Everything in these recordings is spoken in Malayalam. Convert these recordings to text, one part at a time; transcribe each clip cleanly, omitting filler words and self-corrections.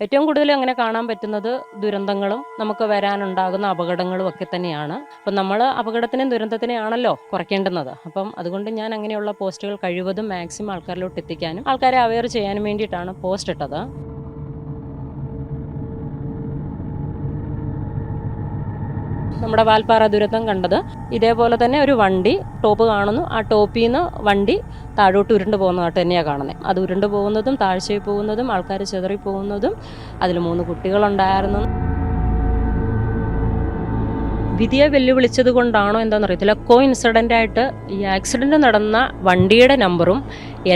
ഏറ്റവും കൂടുതൽ അങ്ങനെ കാണാൻ പറ്റുന്നത് ദുരന്തങ്ങളും നമുക്ക് വരാനുണ്ടാകുന്ന അപകടങ്ങളും ഒക്കെ തന്നെയാണ്. അപ്പം നമ്മൾ അപകടത്തിനെയും ദുരന്തത്തിനെയും ആണല്ലോ കുറയ്ക്കേണ്ടുന്നത്. അപ്പം അതുകൊണ്ട് ഞാൻ അങ്ങനെയുള്ള പോസ്റ്റുകൾ കഴിവതും മാക്സിമം ആൾക്കാരിലോട്ട് എത്തിക്കാനും ആൾക്കാരെ അവെയർ ചെയ്യാനും വേണ്ടിയിട്ടാണ് പോസ്റ്റ് ഇട്ടത്. നമ്മുടെ വാൽപ്പാറ ദുരന്തം കണ്ടത് ഇതേപോലെ തന്നെ ഒരു വണ്ടി ടോപ്പ് കാണുന്നു, ആ ടോപ്പിൽ നിന്ന് വണ്ടി താഴോട്ട് ഉരുണ്ട് പോകുന്നതായിട്ട് തന്നെയാണ് കാണുന്നത്. അത് ഉരുണ്ട് പോകുന്നതും താഴ്ചയിൽ പോകുന്നതും ആൾക്കാർ ചിതറി പോകുന്നതും അതിൽ 3 കുട്ടികളുണ്ടായിരുന്നു. വിധിയെ വെല്ലുവിളിച്ചത് കൊണ്ടാണോ എന്താണെന്നറിയത്തില്ല, ഇൻസിഡൻ്റ് ആയിട്ട് ഈ ആക്സിഡൻറ്റ് നടന്ന വണ്ടിയുടെ നമ്പറും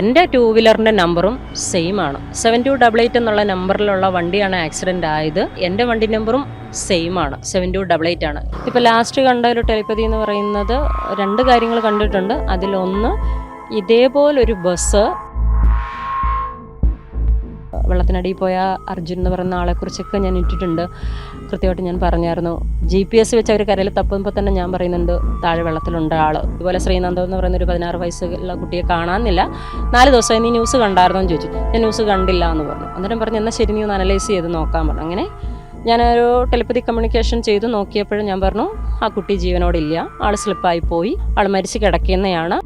എൻ്റെ 2 വീലറിൻ്റെ നമ്പറും സെയിം ആണ്. 7288 എന്നുള്ള നമ്പറിലുള്ള വണ്ടിയാണ് ആക്സിഡൻ്റ് ആയത്. എൻ്റെ വണ്ടി നമ്പറും സെയിം ആണ്, 7288 ആണ്. ഇപ്പോൾ ലാസ്റ്റ് കണ്ട ഒരു ടെലിപ്പതി എന്ന് പറയുന്നത് 2 കാര്യങ്ങൾ കണ്ടിട്ടുണ്ട്. അതിലൊന്ന്, ഇതേപോലൊരു ബസ് വെള്ളത്തിനടിയിൽ പോയ അർജുൻ എന്ന് പറയുന്ന ആളെക്കുറിച്ചൊക്കെ ഞാൻ ഇട്ടിട്ടുണ്ട്. കൃത്യമായിട്ട് ഞാൻ പറഞ്ഞായിരുന്നു. GPS വെച്ച് അവർ കരയിൽ തപ്പുമ്പോൾ തന്നെ ഞാൻ പറയുന്നുണ്ട് താഴെ വെള്ളത്തിലുണ്ട് ആൾ. ഇതുപോലെ ശ്രീനന്ദം എന്ന് പറയുന്ന ഒരു 16 വയസ്സുള്ള കുട്ടിയെ കാണാനില്ല, 4 ദിവസമായി നീ ന്യൂസ് കണ്ടായിരുന്നോ എന്ന് ചോദിച്ചു. ഞാൻ ന്യൂസ് കണ്ടില്ല എന്ന് പറഞ്ഞു. അന്നേരം പറഞ്ഞു എന്നാൽ ശരി നീ ഒന്ന് അനലൈസ് ചെയ്ത് നോക്കാൻ പറഞ്ഞു. അങ്ങനെ ഞാനൊരു ടെലിപ്പതി കമ്മ്യൂണിക്കേഷൻ ചെയ്ത് നോക്കിയപ്പോഴും ഞാൻ പറഞ്ഞു ആ കുട്ടി ജീവനോടില്ല, ആൾ സ്ലിപ്പായി പോയി, ആൾ മരിച്ച് കിടക്കുന്നതാണ്.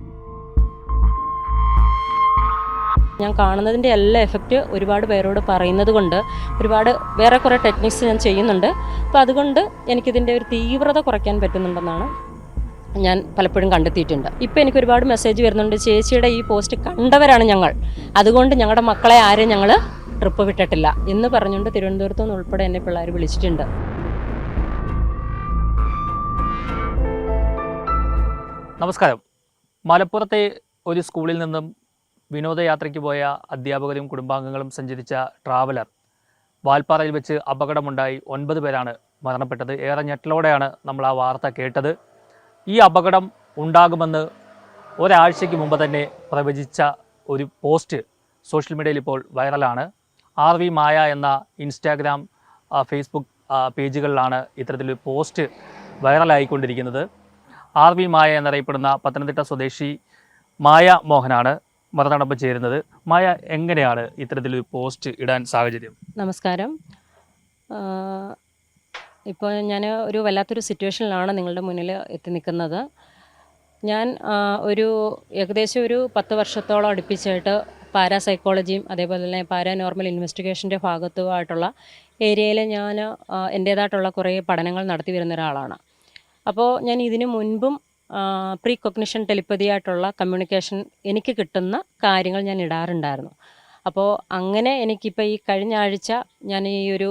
ഞാൻ കാണുന്നതിൻ്റെ എല്ലാ എഫക്റ്റ് ഒരുപാട് പേരോട് പറയുന്നത് കൊണ്ട് ഒരുപാട് വേറെ കുറേ ടെക്നിക്സ് ഞാൻ ചെയ്യുന്നുണ്ട്. അപ്പോൾ അതുകൊണ്ട് എനിക്കിതിൻ്റെ ഒരു തീവ്രത കുറയ്ക്കാൻ പറ്റുന്നുണ്ടെന്നാണ് ഞാൻ പലപ്പോഴും കണ്ടെത്തിയിട്ടുണ്ട്. ഇപ്പോൾ എനിക്ക് ഒരുപാട് മെസ്സേജ് വരുന്നുണ്ട്, ചേച്ചിയുടെ ഈ പോസ്റ്റ് കണ്ടവരാണ് ഞങ്ങൾ, അതുകൊണ്ട് ഞങ്ങളുടെ മക്കളെ ആരെയും ഞങ്ങൾ ട്രിപ്പ് വിട്ടിട്ടില്ല എന്ന് പറഞ്ഞുകൊണ്ട് തിരുവനന്തപുരത്തു നിന്ന് ഉൾപ്പെടെ എന്നെ പിള്ളേർ വിളിച്ചിട്ടുണ്ട്. നമസ്കാരം. മലപ്പുറത്തെ ഒരു സ്കൂളിൽ നിന്നും വിനോദയാത്രയ്ക്ക് പോയ അധ്യാപകരും കുടുംബാംഗങ്ങളും സഞ്ചരിച്ച ട്രാവലർ വാൽപ്പാറയിൽ വെച്ച് അപകടമുണ്ടായി 9 പേരാണ് മരണപ്പെട്ടത്. ഏറെ ഞെട്ടലോടെയാണ് നമ്മൾ ആ വാർത്ത കേട്ടത്. ഈ അപകടം ഉണ്ടാകുമെന്ന് ഒരാഴ്ചയ്ക്ക് മുമ്പ് തന്നെ പ്രവചിച്ച ഒരു പോസ്റ്റ് സോഷ്യൽ മീഡിയയിൽ ഇപ്പോൾ വൈറലാണ്. RV മായ എന്ന ഇൻസ്റ്റാഗ്രാം, ഫേസ്ബുക്ക് പേജുകളിലാണ് ഇത്തരത്തിലൊരു പോസ്റ്റ് വൈറലായിക്കൊണ്ടിരിക്കുന്നത്. RV മായ എന്നറിയപ്പെടുന്ന പത്തനംതിട്ട സ്വദേശി മായ മോഹനാണ് മറുനടപ്പ് ചേരുന്നത്. മായ, എങ്ങനെയാണ് ഇത്തരത്തിലൊരു പോസ്റ്റ് ഇടാൻ സാഹചര്യം? നമസ്കാരം. ഇപ്പോൾ ഞാൻ ഒരു വല്ലാത്തൊരു സിറ്റുവേഷനിലാണ് നിങ്ങളുടെ മുന്നിൽ എത്തി നിൽക്കുന്നത്. ഞാൻ ഏകദേശം ഒരു 10 വർഷത്തോളം അടുപ്പിച്ചായിട്ട് പാരാസൈക്കോളജിയും അതേപോലെ തന്നെ പാരാനോർമൽ ഇൻവെസ്റ്റിഗേഷൻ്റെ ഭാഗത്തുമായിട്ടുള്ള ഏരിയയിൽ ഞാൻ എൻ്റേതായിട്ടുള്ള കുറേ പഠനങ്ങൾ നടത്തി വരുന്ന ഒരാളാണ്. അപ്പോൾ ഞാൻ ഇതിനു മുൻപും പ്രീ കൊഗ്നിഷൻ ടെലിപ്പതിയായിട്ടുള്ള കമ്മ്യൂണിക്കേഷൻ എനിക്ക് കിട്ടുന്ന കാര്യങ്ങൾ ഞാൻ ഇടാറുണ്ടായിരുന്നു. അപ്പോൾ അങ്ങനെ എനിക്കിപ്പോൾ ഈ കഴിഞ്ഞ ആഴ്ച ഞാൻ ഈ ഒരു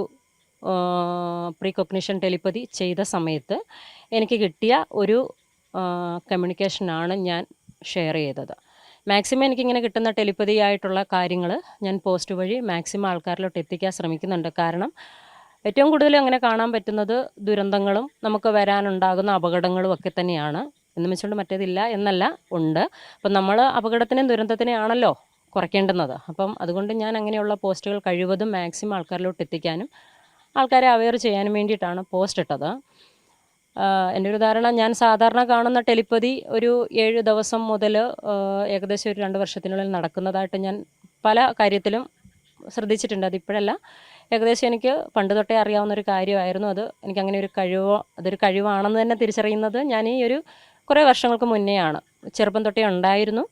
പ്രീ കൊഗ്നിഷൻ ടെലിപ്പതി ചെയ്ത സമയത്ത് എനിക്ക് കിട്ടിയ ഒരു കമ്മ്യൂണിക്കേഷനാണ് ഞാൻ ഷെയർ ചെയ്തത്. മാക്സിമം എനിക്കിങ്ങനെ കിട്ടുന്ന ടെലിപ്പതിയായിട്ടുള്ള കാര്യങ്ങൾ ഞാൻ പോസ്റ്റ് വഴി മാക്സിമം ആൾക്കാരിലോട്ട് എത്തിക്കാൻ ശ്രമിക്കുന്നുണ്ട്. കാരണം ഏറ്റവും കൂടുതൽ അങ്ങനെ കാണാൻ പറ്റുന്നത് ദുരന്തങ്ങളും നമുക്ക് വരാനുണ്ടാകുന്ന അപകടങ്ങളും ഒക്കെ തന്നെയാണ്. എന്ന് വെച്ചുകൊണ്ട് മറ്റേതില്ല എന്നല്ല, ഉണ്ട്. അപ്പം നമ്മൾ അപകടത്തിനെയും ദുരന്തത്തിനെയും ആണല്ലോ കുറയ്ക്കേണ്ടുന്നത്. അപ്പം അതുകൊണ്ട് ഞാൻ അങ്ങനെയുള്ള പോസ്റ്റുകൾ കഴിവതും മാക്സിമം ആൾക്കാരിലോട്ട് എത്തിക്കാനും ആൾക്കാരെ അവെയർ ചെയ്യാനും വേണ്ടിയിട്ടാണ് പോസ്റ്റ് ഇട്ടത്. എൻ്റെ ഒരു ധാരണ, ഞാൻ സാധാരണ കാണുന്ന ടെലിപ്പതി ഒരു 7 ദിവസം മുതൽ ഏകദേശം ഒരു 2 വർഷത്തിനുള്ളിൽ നടക്കുന്നതായിട്ട് ഞാൻ പല കാര്യത്തിലും ശ്രദ്ധിച്ചിട്ടുണ്ട്. അതിപ്പോഴല്ല, ഏകദേശം എനിക്ക് പണ്ട് തൊട്ടേ അറിയാവുന്നൊരു കാര്യമായിരുന്നു. എനിക്കങ്ങനെ ഒരു അതൊരു കഴിവാണെന്ന് തന്നെ തിരിച്ചറിയുന്നത് ഞാൻ ഈ ഒരു കുറേ വർഷങ്ങൾക്ക് മുന്നെയാണ്. ചെറുപ്പം തൊട്ടേ ഉണ്ടായിരുന്നു.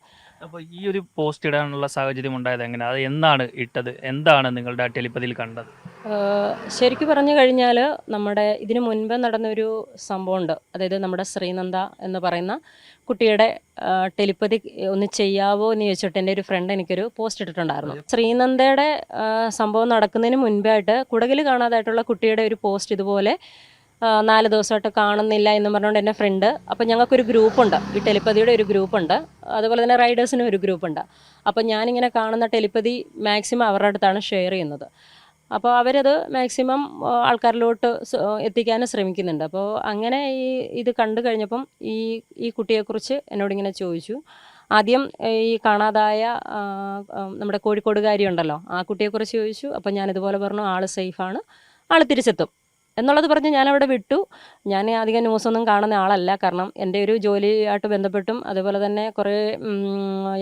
അപ്പോൾ ഈ ഒരു പോസ്റ്റ് ഇടാനുള്ള സാഹചര്യം ഉണ്ടായത് എങ്ങനെയാണ്? അത് എന്നാണ് ഇട്ടത്? എന്താണ് നിങ്ങളുടെ ടെലിപ്പതിയിൽ കണ്ടത്? ശരിക്കും പറഞ്ഞു കഴിഞ്ഞാൽ നമ്മുടെ ഇതിനു മുൻപ് നടന്നൊരു സംഭവമുണ്ട്. അതായത് നമ്മുടെ ശ്രീനന്ദ എന്ന് പറയുന്ന കുട്ടിയുടെ ടെലിപ്പതി ഒന്ന് ചെയ്യാവോ എന്ന് ചോദിച്ചിട്ട് എൻ്റെ ഒരു ഫ്രണ്ട് എനിക്കൊരു പോസ്റ്റ് ഇട്ടിട്ടുണ്ടായിരുന്നു. ശ്രീനന്ദയുടെ സംഭവം നടക്കുന്നതിന് മുൻപായിട്ട് കുടകിൽ കാണാതായിട്ടുള്ള കുട്ടിയുടെ ഒരു പോസ്റ്റ് ഇതുപോലെ 4 ദിവസമായിട്ട് കാണുന്നില്ല എന്ന് പറഞ്ഞുകൊണ്ട് എൻ്റെ ഫ്രണ്ട്, അപ്പോൾ ഞങ്ങൾക്കൊരു ഗ്രൂപ്പുണ്ട്, ഈ ടെലിപ്പതിയുടെ ഒരു ഗ്രൂപ്പുണ്ട്, അതുപോലെ തന്നെ റൈഡേഴ്സിനും ഒരു ഗ്രൂപ്പുണ്ട്. അപ്പോൾ ഞാനിങ്ങനെ കാണുന്ന ടെലിപ്പതി മാക്സിമം അവരുടെ അടുത്താണ് ഷെയർ ചെയ്യുന്നത്. അപ്പോൾ അവരത് മാക്സിമം ആൾക്കാരിലോട്ട് എത്തിക്കാനും ശ്രമിക്കുന്നുണ്ട്. അപ്പോൾ അങ്ങനെ ഇത് കണ്ടു കഴിഞ്ഞപ്പം ഈ കുട്ടിയെക്കുറിച്ച് എന്നോടിങ്ങനെ ചോദിച്ചു. ആദ്യം ഈ കാണാതായ നമ്മുടെ കോഴിക്കോടുകാരി ഉണ്ടല്ലോ, ആ കുട്ടിയെക്കുറിച്ച് ചോദിച്ചു. അപ്പം ഞാനിതുപോലെ പറഞ്ഞു ആൾ സേഫാണ്, ആൾ തിരിച്ചെത്തും എന്നുള്ളത് പറഞ്ഞ് ഞാനവിടെ വിട്ടു. ഞാൻ അധികം ന്യൂസൊന്നും കാണുന്ന ആളല്ല. കാരണം എൻ്റെ ഒരു ജോലിയായിട്ട് ബന്ധപ്പെട്ടും അതുപോലെ തന്നെ കുറേ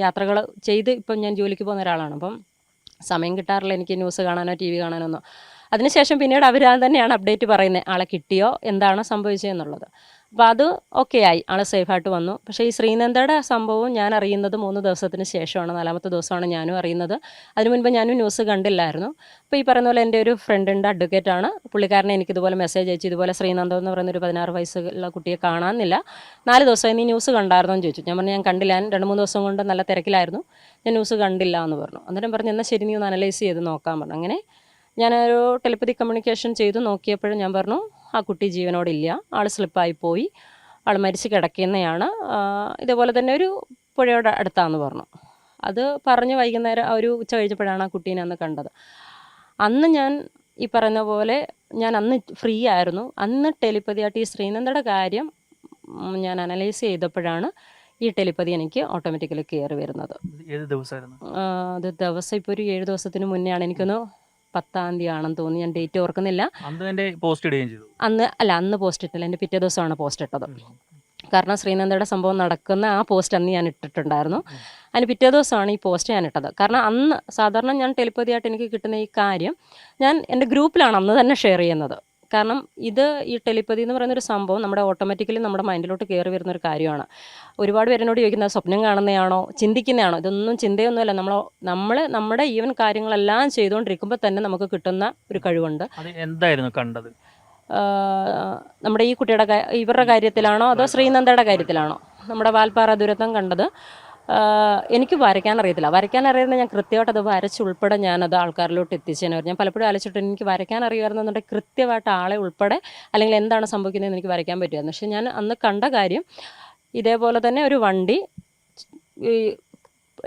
യാത്രകൾ ചെയ്ത് ഇപ്പം ഞാൻ ജോലിക്ക് പോകുന്ന ഒരാളാണ്. അപ്പം സമയം കിട്ടാറില്ല എനിക്ക് ന്യൂസ് കാണാനോ ടി വി കാണാനോ ഒന്നും. അതിനുശേഷം പിന്നീട് അവർ തന്നെയാണ് അപ്ഡേറ്റ് പറയുന്നത് ആളെ കിട്ടിയോ എന്താണ് സംഭവിച്ചതെന്നുള്ളത്. അപ്പോൾ അത് ഓക്കെ ആയി, ആൾ സേഫായിട്ട് വന്നു. പക്ഷേ ഈ ശ്രീനന്ദയുടെ സംഭവം ഞാൻ അറിയുന്നത് 3 ദിവസത്തിന് ശേഷമാണ്, 4-മത്തെ ദിവസമാണ് ഞാനും അറിയുന്നത്. അതിനു മുൻപ് ഞാനും ന്യൂസ് കണ്ടില്ലായിരുന്നു. അപ്പോൾ ഈ പറയുന്ന പോലെ എൻ്റെ ഒരു ഫ്രണ്ടുണ്ട്, അഡ്വക്കേറ്റാണ്. പുള്ളിക്കാരനെ എനിക്കിതുപോലെ മെസ്സേജ് അയച്ചു, ഇതുപോലെ ശ്രീനന്ദ എന്ന് പറയുന്ന ഒരു 16 വയസ്സുള്ള കുട്ടിയെ കാണാനില്ല, 4 ദിവസമായി നീ ന്യൂസ് കണ്ടായിരുന്നോ എന്ന് ചോദിച്ചു. ഞാൻ പറഞ്ഞു ഞാൻ കണ്ടില്ല, ഞാൻ 2-3 ദിവസം കൊണ്ട് നല്ല തിരക്കിലായിരുന്നു, ഞാൻ ന്യൂസ് കണ്ടില്ല എന്ന് പറഞ്ഞു. അന്നേരം പറഞ്ഞു എന്നാൽ ശരി നീ ഒന്ന് അനലൈസ് ചെയ്ത് നോക്കാൻ പറഞ്ഞു. അങ്ങനെ ഞാനൊരു ടെലിപ്പതി കമ്മ്യൂണിക്കേഷൻ ചെയ്ത് നോക്കിയപ്പോഴും ഞാൻ പറഞ്ഞു ആ കുട്ടി ജീവനോടില്ല, ആൾ സ്ലിപ്പായി പോയി, ആൾ മരിച്ച് കിടക്കുന്നതാണ്, ഇതേപോലെ തന്നെ ഒരു പുഴയുടെ അടുത്താന്ന് പറഞ്ഞു. അത് പറഞ്ഞ് വൈകുന്നേരം ഒരു ഉച്ച കഴിഞ്ഞപ്പോഴാണ് ആ കുട്ടീനെ അന്ന് കണ്ടത്. അന്ന് ഞാൻ ഈ പറയുന്ന പോലെ ഞാൻ അന്ന് ഫ്രീ ആയിരുന്നു. അന്ന് ടെലിപ്പതിയായിട്ട് ഈ ശ്രീനന്ദയുടെ കാര്യം ഞാൻ അനലൈസ് ചെയ്തപ്പോഴാണ് ഈ ടെലിപ്പതി എനിക്ക് ഓട്ടോമാറ്റിക്കലി കയറി വരുന്നത്. ഏത് ദിവസമായിരുന്നു അത്? ദിവസം ഇപ്പോൾ ഒരു 7 ദിവസത്തിന് മുന്നെയാണ്, എനിക്കൊന്ന് 10-ാം തീയതി ആണെന്ന് തോന്നി, ഞാൻ ഡേറ്റ് ഓർക്കുന്നില്ല. അന്ന് പോസ്റ്റ് ഇട്ടില്ല, എൻ്റെ പിറ്റേ ദിവസമാണ് പോസ്റ്റ് ഇട്ടത്. കാരണം ശ്രീനന്ദയുടെ സംഭവം നടക്കുന്ന ആ പോസ്റ്റ് അന്ന് ഞാൻ ഇട്ടിട്ടുണ്ടായിരുന്നു. അതിന് പിറ്റേ ദിവസമാണ് ഈ പോസ്റ്റ് ഞാൻ ഇട്ടത്. കാരണം അന്ന് സാധാരണ ഞാൻ ടെലിപ്പതിയായിട്ട് എനിക്ക് കിട്ടുന്ന ഈ കാര്യം ഞാൻ എൻ്റെ ഗ്രൂപ്പിലാണ് അന്ന് തന്നെ ഷെയർ ചെയ്യുന്നത്. കാരണം ഇത് ഈ ടെലിപ്പതി എന്ന് പറയുന്നൊരു സംഭവം നമ്മുടെ ഓട്ടോമാറ്റിക്കലി നമ്മുടെ മൈൻഡിലോട്ട് കയറി വരുന്നൊരു കാര്യമാണ്. ഒരുപാട് പേരെന്നോട് ചോദിക്കുന്നത് സ്വപ്നം കാണുന്നതാണോ ചിന്തിക്കുന്നതാണോ? ഇതൊന്നും ചിന്തയൊന്നുമല്ല. നമ്മൾ നമ്മുടെ ഈവൻ കാര്യങ്ങളെല്ലാം ചെയ്തുകൊണ്ടിരിക്കുമ്പോൾ തന്നെ നമുക്ക് കിട്ടുന്ന ഒരു കഴിവുണ്ട്. എന്തായിരുന്നു കണ്ടത്? നമ്മുടെ ഈ കുട്ടിയുടെ ഇവരുടെ കാര്യത്തിലാണോ അതോ ശ്രീനന്ദയുടെ കാര്യത്തിലാണോ? നമ്മുടെ വാൽപ്പാറ ദുരന്തം കണ്ടത്. എനിക്ക് വരയ്ക്കാൻ അറിയുന്നത് ഞാൻ കൃത്യമായിട്ട് അത് വരച്ചുൾപ്പെടെ ഞാനത് ആൾക്കാരിലോട്ട് എത്തിച്ചേനായിരുന്നു. ഞാൻ പലപ്പോഴും ആലോചിച്ചിട്ട് എനിക്ക് വരയ്ക്കാൻ അറിയുമായിരുന്നുണ്ടെങ്കിൽ കൃത്യമായിട്ട് ആളെ ഉൾപ്പെടെ അല്ലെങ്കിൽ എന്താണ് സംഭവിക്കുന്നതെന്ന് എനിക്ക് വരയ്ക്കാൻ പറ്റുമായിരുന്നു. പക്ഷേ ഞാൻ അന്ന് കണ്ട കാര്യം ഇതേപോലെ തന്നെ ഒരു വണ്ടി ഈ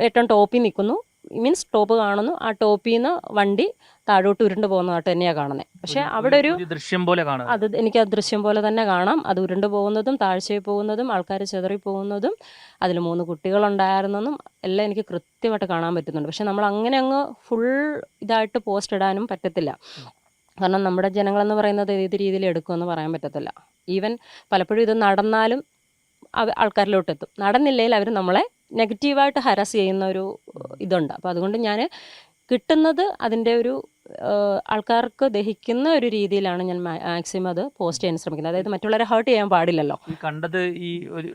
ഏറ്റവും ടോപ്പിൽ നിൽക്കുന്നു, മീൻസ് ടോപ്പ് കാണുന്നു, ആ ടോപ്പിൽ നിന്ന് വണ്ടി താഴോട്ട് ഉരുണ്ട് പോകുന്നതായിട്ട് തന്നെയാണ് കാണുന്നത്. പക്ഷേ അവിടെ ഒരു ദൃശ്യം പോലെ കാണാം. അത് എനിക്ക് ആ ദൃശ്യം പോലെ തന്നെ കാണാം. അത് ഉരുണ്ട് പോകുന്നതും താഴ്ചയിൽ പോകുന്നതും ആൾക്കാർ ചിതറി പോകുന്നതും അതിൽ 3 കുട്ടികളുണ്ടായിരുന്നതും എല്ലാം എനിക്ക് കൃത്യമായിട്ട് കാണാൻ പറ്റുന്നുണ്ട്. പക്ഷെ നമ്മൾ അങ്ങനെ അങ്ങ് ഫുൾ ഇതായിട്ട് പോസ്റ്റ് ഇടാനും പറ്റത്തില്ല. കാരണം നമ്മുടെ ജനങ്ങളെന്ന് പറയുന്നത് ഏത് രീതിയിൽ എടുക്കുമെന്ന് പറയാൻ പറ്റത്തില്ല. ഈവൻ പലപ്പോഴും ഇത് നടന്നാലും ആൾക്കാരിലോട്ടെത്തും, നടന്നില്ലെങ്കിൽ അവർ നമ്മളെ നെഗറ്റീവായിട്ട് ഹരാസ് ചെയ്യുന്ന ഒരു ഇതുണ്ട്. അപ്പോൾ അതുകൊണ്ട് ഞാൻ കിട്ടുന്നത് അതിൻ്റെ ഒരു ആൾക്കാർക്ക് ദഹിക്കുന്ന ഒരു രീതിയിലാണ് ഞാൻ മാക്സിമം അത് പോസ്റ്റ് ചെയ്യാൻ ശ്രമിക്കുന്നത്. അതായത് മറ്റുള്ളവരെ ഹേർട്ട് ചെയ്യാൻ പാടില്ലല്ലോ. കണ്ടത് ഈ ഒരു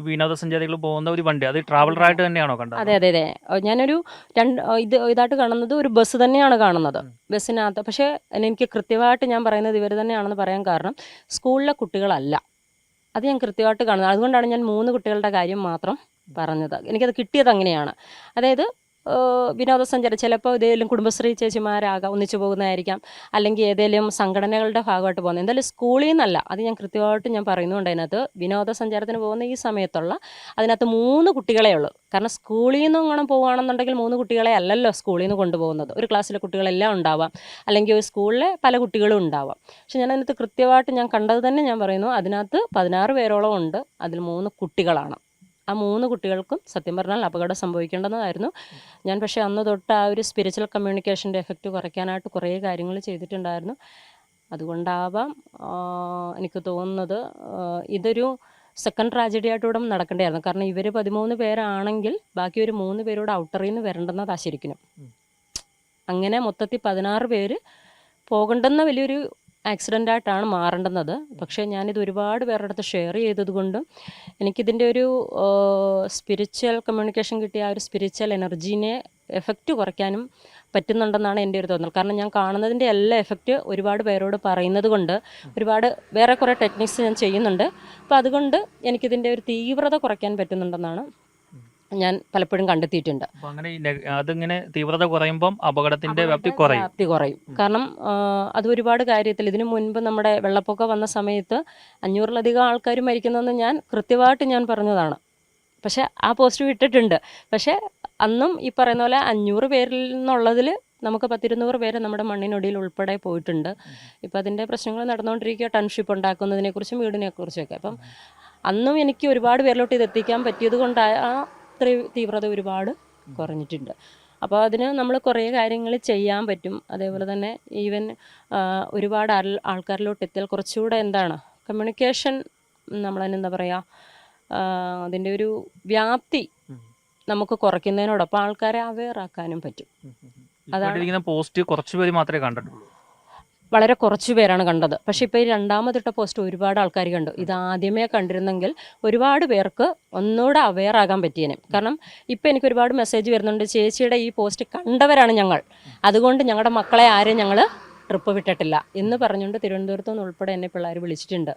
വിനോദസഞ്ചാരികൾ പോകുന്ന ഒരു വണ്ടി, അത് ട്രാവലറായിട്ട് തന്നെയാണോ കണ്ടത്? അതെ അതെ അതെ. ഞാനൊരു ഇതായിട്ട് കാണുന്നത് ഒരു ബസ് തന്നെയാണ് കാണുന്നത്, ബസ്സിനകത്ത്. പക്ഷേ എനിക്ക് കൃത്യമായിട്ട് ഞാൻ പറയുന്നത് ഇവർ തന്നെയാണെന്ന് പറയാൻ കാരണം സ്കൂളിലെ കുട്ടികളല്ല, അത് ഞാൻ കൃത്യമായിട്ട് കാണുന്നത്. അതുകൊണ്ടാണ് ഞാൻ 3 കുട്ടികളുടെ കാര്യം മാത്രം പറഞ്ഞത്. എനിക്കത് കിട്ടിയത് അങ്ങനെയാണ്. അതായത് വിനോദസഞ്ചാരം ചിലപ്പോൾ ഏതെങ്കിലും കുടുംബശ്രീ ചേച്ചിമാരാകാം ഒന്നിച്ചു പോകുന്നതായിരിക്കാം, അല്ലെങ്കിൽ ഏതെങ്കിലും സംഘടനകളുടെ ഭാഗമായിട്ട് പോകുന്നത്, എന്തായാലും സ്കൂളിൽ നിന്നല്ല. അത് ഞാൻ കൃത്യമായിട്ട് ഞാൻ പറയുന്നുണ്ട്. അതിനകത്ത് വിനോദസഞ്ചാരത്തിന് പോകുന്ന ഈ സമയത്തുള്ള അതിനകത്ത് 3 കുട്ടികളേ ഉള്ളൂ. കാരണം സ്കൂളിൽ നിന്നും അങ്ങനെ പോകുകയാണെന്നുണ്ടെങ്കിൽ 3 കുട്ടികളെ അല്ലല്ലോ സ്കൂളിൽ നിന്ന് കൊണ്ടുപോകുന്നത്. ഒരു ക്ലാസ്സിലെ കുട്ടികളെല്ലാം ഉണ്ടാവാം, അല്ലെങ്കിൽ ഒരു സ്കൂളിലെ പല കുട്ടികളും ഉണ്ടാവാം. പക്ഷെ ഞാൻ അതിനകത്ത് കൃത്യമായിട്ട് ഞാൻ കണ്ടത് തന്നെ ഞാൻ പറയുന്നു, അതിനകത്ത് 16 പേരോളം ഉണ്ട്, അതിൽ 3 കുട്ടികളാണ്. ആ 3 കുട്ടികൾക്കും സത്യം പറഞ്ഞാൽ അപകടം സംഭവിക്കേണ്ടതായിരുന്നു. ഞാൻ പക്ഷേ അന്ന് തൊട്ട് ആ ഒരു സ്പിരിച്വൽ കമ്മ്യൂണിക്കേഷൻ്റെ എഫക്റ്റ് കുറയ്ക്കാനായിട്ട് കുറേ കാര്യങ്ങൾ ചെയ്തിട്ടുണ്ടായിരുന്നു. അതുകൊണ്ടാവാം എനിക്ക് തോന്നുന്നത് ഇതൊരു സെക്കൻഡ് ട്രാജഡി ആയിട്ട് ഇവിടെ നടക്കേണ്ടതായിരുന്നു. കാരണം ഇവർ 13 പേരാണെങ്കിൽ ബാക്കി ഒരു 3 പേരോട് ഔട്ടറിൽ നിന്ന് വരേണ്ടെന്നതാ ശരിക്കും. അങ്ങനെ മൊത്തത്തിൽ 16 പേര് പോകേണ്ടുന്ന വലിയൊരു ആക്സിഡൻ്റായിട്ടാണ് മാറേണ്ടുന്നത്. പക്ഷേ ഞാനിത് ഒരുപാട് പേരുടെ അടുത്ത് ഷെയർ ചെയ്തതുകൊണ്ടും എനിക്കിതിൻ്റെ ഒരു സ്പിരിച്വൽ കമ്മ്യൂണിക്കേഷൻ കിട്ടിയ ആ ഒരു സ്പിരിച്വൽ എനർജീനെ എഫക്റ്റ് കുറയ്ക്കാനും പറ്റുന്നുണ്ടെന്നാണ് എൻ്റെ ഒരു തോന്നൽ. കാരണം ഞാൻ കാണുന്നതിൻ്റെ എല്ലാ എഫക്റ്റ് ഒരുപാട് പേരോട് പറയുന്നത് കൊണ്ട് ഒരുപാട് വേറെ കുറേ ടെക്നിക്സ് ഞാൻ ചെയ്യുന്നുണ്ട്. അപ്പോൾ അതുകൊണ്ട് എനിക്കിതിൻ്റെ ഒരു തീവ്രത കുറയ്ക്കാൻ പറ്റുന്നുണ്ടെന്നാണ് ഞാൻ പലപ്പോഴും കണ്ടെത്തിയിട്ടുണ്ട്. അതിങ്ങനെ തീവ്രത കുറയുമ്പം അപകടത്തിന്റെ വ്യാപ്തി കുറയും. കാരണം അത് ഒരുപാട് കാര്യത്തിൽ ഇതിനു മുൻപ് നമ്മുടെ വെള്ളപ്പൊക്കം വന്ന സമയത്ത് 500-ലധികം ആൾക്കാർ മരിക്കുന്നതെന്ന് ഞാൻ കൃത്യമായിട്ട് ഞാൻ പറഞ്ഞതാണ്. പക്ഷെ ആ പോസ്റ്റ് വിട്ടിട്ടുണ്ട്. പക്ഷെ അന്നും ഈ പറയുന്ന പോലെ 500 പേരിൽ നിന്നുള്ളതിൽ നമുക്ക് 10-200 പേര് നമ്മുടെ മണ്ണിനൊടിയിൽ ഉൾപ്പെടെ പോയിട്ടുണ്ട്. ഇപ്പം അതിൻ്റെ പ്രശ്നങ്ങൾ നടന്നുകൊണ്ടിരിക്കുക, ടൗൺഷിപ്പ് ഉണ്ടാക്കുന്നതിനെക്കുറിച്ചും വീടിനെക്കുറിച്ചൊക്കെ. അപ്പം അന്നും എനിക്ക് ഒരുപാട് പേരിലോട്ട് ഇത് എത്തിക്കാൻ പറ്റിയത് കൊണ്ട് ആ തീവ്രത ഒരുപാട് കുറഞ്ഞിട്ടുണ്ട്. അപ്പോൾ അതിന് നമ്മൾ കുറേ കാര്യങ്ങൾ ചെയ്യാൻ പറ്റും. അതേപോലെ തന്നെ ഈവൻ ഒരുപാട് ആൾക്കാരിലോട്ട് എത്തിയാൽ കുറച്ചുകൂടെ എന്താണ് കമ്മ്യൂണിക്കേഷൻ നമ്മളതിനെന്താ പറയുക, അതിൻ്റെ ഒരു വ്യാപ്തി നമുക്ക് കുറയ്ക്കുന്നതിനോടൊപ്പം ആൾക്കാരെ അവെയർ ആക്കാനും പറ്റും. ഇരിക്കുന്ന പോസ്റ്റ് കുറച്ച് പേര് മാത്രമേ കണ്ടിട്ടുള്ളൂ. വളരെ കുറച്ച് പേരാണ് കണ്ടത്. പക്ഷേ ഇപ്പോൾ ഈ രണ്ടാമതിട്ട പോസ്റ്റ് ഒരുപാട് ആൾക്കാർ കണ്ടു. ഇത് ആദ്യമേ കണ്ടിരുന്നെങ്കിൽ ഒരുപാട് പേർക്ക് ഒന്നുകൂടെ അവെയർ ആകാൻ പറ്റിയേനെ. കാരണം ഇപ്പോൾ എനിക്ക് ഒരുപാട് മെസ്സേജ് വരുന്നുണ്ട്, ചേച്ചിയുടെ ഈ പോസ്റ്റ് കണ്ടവരാണ് ഞങ്ങൾ, അതുകൊണ്ട് ഞങ്ങളുടെ മക്കളെ ആരെയും ഞങ്ങൾ ട്രിപ്പ് വിട്ടിട്ടില്ല എന്ന് പറഞ്ഞുകൊണ്ട് തിരുവനന്തപുരത്ത് നിന്ന് ഉൾപ്പെടെ എന്നെ പിള്ളേർ വിളിച്ചിട്ടുണ്ട്.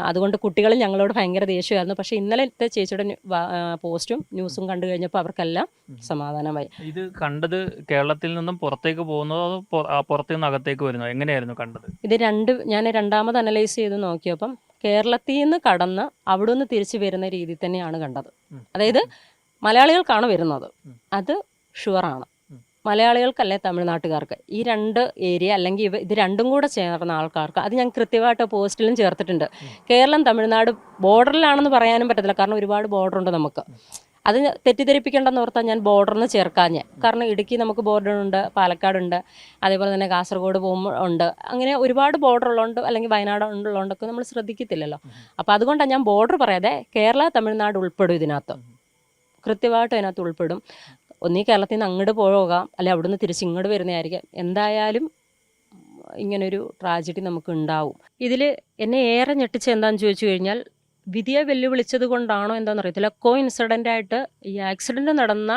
അതുകൊണ്ട് കുട്ടികൾ ഞങ്ങളോട് ഭയങ്കര ദേഷ്യമായിരുന്നു. പക്ഷേ ഇന്നലത്തെ ചേച്ചിയുടെ പോസ്റ്റും ന്യൂസും കണ്ടു കഴിഞ്ഞപ്പോൾ അവർക്കെല്ലാം സമാധാനമായി. ഇത് കണ്ടത് കേരളത്തിൽ നിന്നും പുറത്തേക്ക് പോകുന്നതോ അതോ പുറത്തു നിന്ന് അകത്തേക്ക് വരുന്നോ, എങ്ങനെയായിരുന്നു കണ്ടത്? ഇത് ഞാൻ രണ്ടാമത് അനലൈസ് ചെയ്ത് നോക്കിയപ്പം കേരളത്തിൽ നിന്ന് കടന്ന് അവിടെ നിന്ന് തിരിച്ചു വരുന്ന രീതിയിൽ തന്നെയാണ് കണ്ടത്. അതായത് മലയാളികൾക്കാണ് വരുന്നത്, അത് ഷുവറാണ്. മലയാളികൾക്കല്ലേ തമിഴ്നാട്ടുകാർക്ക്, ഈ രണ്ട് ഏരിയ അല്ലെങ്കിൽ ഇത് രണ്ടും കൂടെ ചേർന്ന ആൾക്കാർക്ക്, അത് ഞാൻ കൃത്യമായിട്ട് പോസ്റ്റിലും ചേർത്തിട്ടുണ്ട്. കേരളം തമിഴ്നാട് ബോർഡറിലാണെന്ന് പറയാനും പറ്റത്തില്ല, കാരണം ഒരുപാട് ബോർഡറുണ്ട് നമുക്ക്. അത് തെറ്റിദ്ധരിപ്പിക്കേണ്ടെന്ന് ഓർത്താൽ ഞാൻ ബോർഡറിന് ചേർക്കാഞ്ഞ്. കാരണം ഇടുക്കി നമുക്ക് ബോർഡറുണ്ട്, പാലക്കാടുണ്ട്, അതേപോലെ തന്നെ കാസർഗോഡ് പോകുമ്പോൾ ഉണ്ട്. അങ്ങനെ ഒരുപാട് ബോർഡർ ഉള്ളതുകൊണ്ട് അല്ലെങ്കിൽ വയനാട് ഉള്ളതുകൊണ്ടൊക്കെ നമ്മൾ ശ്രദ്ധിക്കത്തില്ലല്ലോ. അപ്പോൾ അതുകൊണ്ടാണ് ഞാൻ ബോർഡർ പറയാതെ കേരള തമിഴ്നാട് ഉൾപ്പെടും. ഇതിനകത്ത് കൃത്യമായിട്ട് അതിനകത്ത് ഉൾപ്പെടും. ഒന്നീ കേരളത്തിൽ നിന്ന് അങ്ങോട്ട് പോകാം, അല്ലെ അവിടെ നിന്ന് തിരിച്ച് ഇങ്ങോട്ട് വരുന്നതായിരിക്കും. എന്തായാലും ഇങ്ങനൊരു ട്രാജഡി നമുക്ക് ഉണ്ടാവും. ഇതിൽ എന്നെ ഏറെ ഞെട്ടിച്ച് എന്താണെന്ന് ചോദിച്ചു കഴിഞ്ഞാൽ, വിധിയെ വെല്ലുവിളിച്ചത് കൊണ്ടാണോ എന്താണെന്ന് അറിയത്തില്ല, ഇൻസിഡൻ്റായിട്ട് ഈ ആക്സിഡൻറ്റ് നടന്ന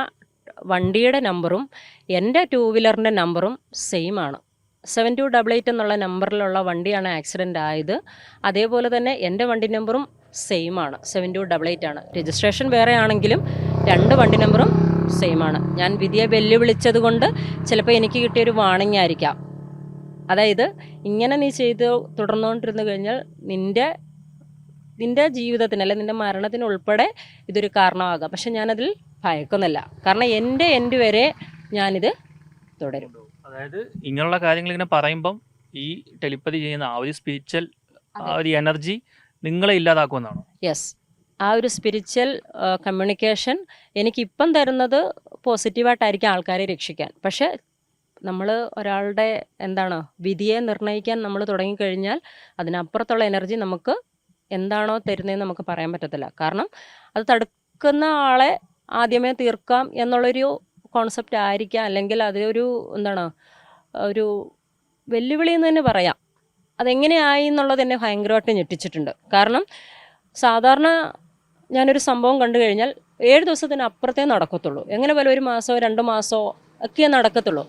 വണ്ടിയുടെ നമ്പറും എൻ്റെ 2 വീലറിൻ്റെ നമ്പറും സെയിം ആണ്. 7288 എന്നുള്ള നമ്പറിലുള്ള വണ്ടിയാണ് ആക്സിഡൻ്റ് ആയത്. അതേപോലെ തന്നെ എൻ്റെ വണ്ടി നമ്പറും സെയിം ആണ്, 7288 ആണ്. രജിസ്ട്രേഷൻ വേറെ ആണെങ്കിലും 2 വണ്ടി നമ്പറും സെയിം ആണ്. ഞാൻ വിധിയെ വെല്ലുവിളിച്ചത് കൊണ്ട് ചിലപ്പോൾ എനിക്ക് കിട്ടിയൊരു വാണിംഗ് ആയിരിക്കാം. അതായത് ഇങ്ങനെ നീ ചെയ്ത് തുടർന്നുകൊണ്ടിരുന്നു കഴിഞ്ഞാൽ നിൻ്റെ ജീവിതത്തിന് അല്ലെങ്കിൽ നിൻ്റെ മരണത്തിന് ഉൾപ്പെടെ ഇതൊരു കാരണമാകാം. പക്ഷെ ഞാനതിൽ ഭയക്കുന്നില്ല, കാരണം എൻ്റെ എൻഡ് വരെ ഞാനിത് തുടരും. അതായത് ഇങ്ങനെയുള്ള കാര്യങ്ങൾ ഇങ്ങനെ പറയുമ്പം ഈ ടെലിപ്പതി ചെയ്യുന്ന ആ ഒരു സ്പിരിച്വൽ ഒരു എനർജി നിങ്ങളെ ഇല്ലാതാക്കുമെന്നാണോ? യെസ്, ആ ഒരു സ്പിരിച്വൽ കമ്മ്യൂണിക്കേഷൻ എനിക്കിപ്പം തരുന്നത് പോസിറ്റീവായിട്ടായിരിക്കും ആൾക്കാരെ രക്ഷിക്കാൻ. പക്ഷേ നമ്മൾ ഒരാളുടെ വിധിയെ നിർണ്ണയിക്കാൻ നമ്മൾ തുടങ്ങിക്കഴിഞ്ഞാൽ അതിനപ്പുറത്തുള്ള എനർജി നമുക്ക് എന്താണോ തരുന്നതെന്ന് നമുക്ക് പറയാൻ പറ്റത്തില്ല. കാരണം അത് തടുക്കുന്ന ആളെ ആദ്യമേ തീർക്കാം എന്നുള്ളൊരു കോൺസെപ്റ്റ് ആയിരിക്കാം, അല്ലെങ്കിൽ അതൊരു ഒരു വെല്ലുവിളി എന്ന് തന്നെ പറയാം. അതെങ്ങനെയായി എന്നുള്ളത് എന്നെ ഭയങ്കരമായിട്ട് ഞെട്ടിച്ചിട്ടുണ്ട്. കാരണം സാധാരണ ഞാനൊരു സംഭവം കണ്ടു കഴിഞ്ഞാൽ 7 ദിവസത്തിന് അപ്പുറത്തേ നടക്കത്തുള്ളൂ. എങ്ങനെ പോലെ 1 മാസമോ 2 മാസമോ ഒക്കെ നടക്കത്തുള്ളൂ.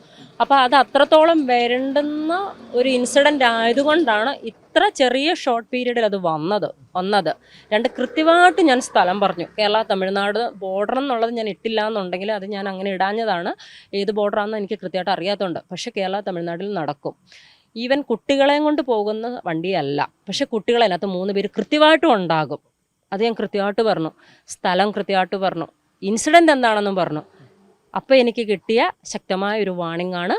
അപ്പോൾ അത് അത്രത്തോളം വരണ്ടുന്ന ഒരു ഇൻസിഡൻ്റ് ആയതുകൊണ്ടാണ് ഇത്ര ചെറിയ ഷോർട്ട് പീരീഡിൽ അത് വന്നത്. 2 കൃത്യമായിട്ട് ഞാൻ സ്ഥലം പറഞ്ഞു. കേരള തമിഴ്നാട് ബോർഡർ എന്നുള്ളത് ഞാൻ ഇട്ടില്ല എന്നുണ്ടെങ്കിൽ അത് ഞാൻ അങ്ങനെ ഇടാഞ്ഞതാണ്. ഏത് ബോർഡറാണെന്ന് എനിക്ക് കൃത്യമായിട്ട് അറിയാത്തതുകൊണ്ട്. പക്ഷേ കേരള തമിഴ്നാട്ടിൽ നടക്കും. ഈവൻ കുട്ടികളെയും കൊണ്ട് പോകുന്ന വണ്ടിയല്ല, പക്ഷെ കുട്ടികൾ അതിനകത്ത് 3 പേര് കൃത്യമായിട്ടും ഉണ്ടാകും. അത് ഞാൻ കൃത്യമായിട്ട് പറഞ്ഞു, സ്ഥലം കൃത്യമായിട്ട് പറഞ്ഞു, ഇൻസിഡൻ്റ് എന്താണെന്നും പറഞ്ഞു. അപ്പോൾ എനിക്ക് കിട്ടിയ ശക്തമായ ഒരു വാണിംഗ് ആണ്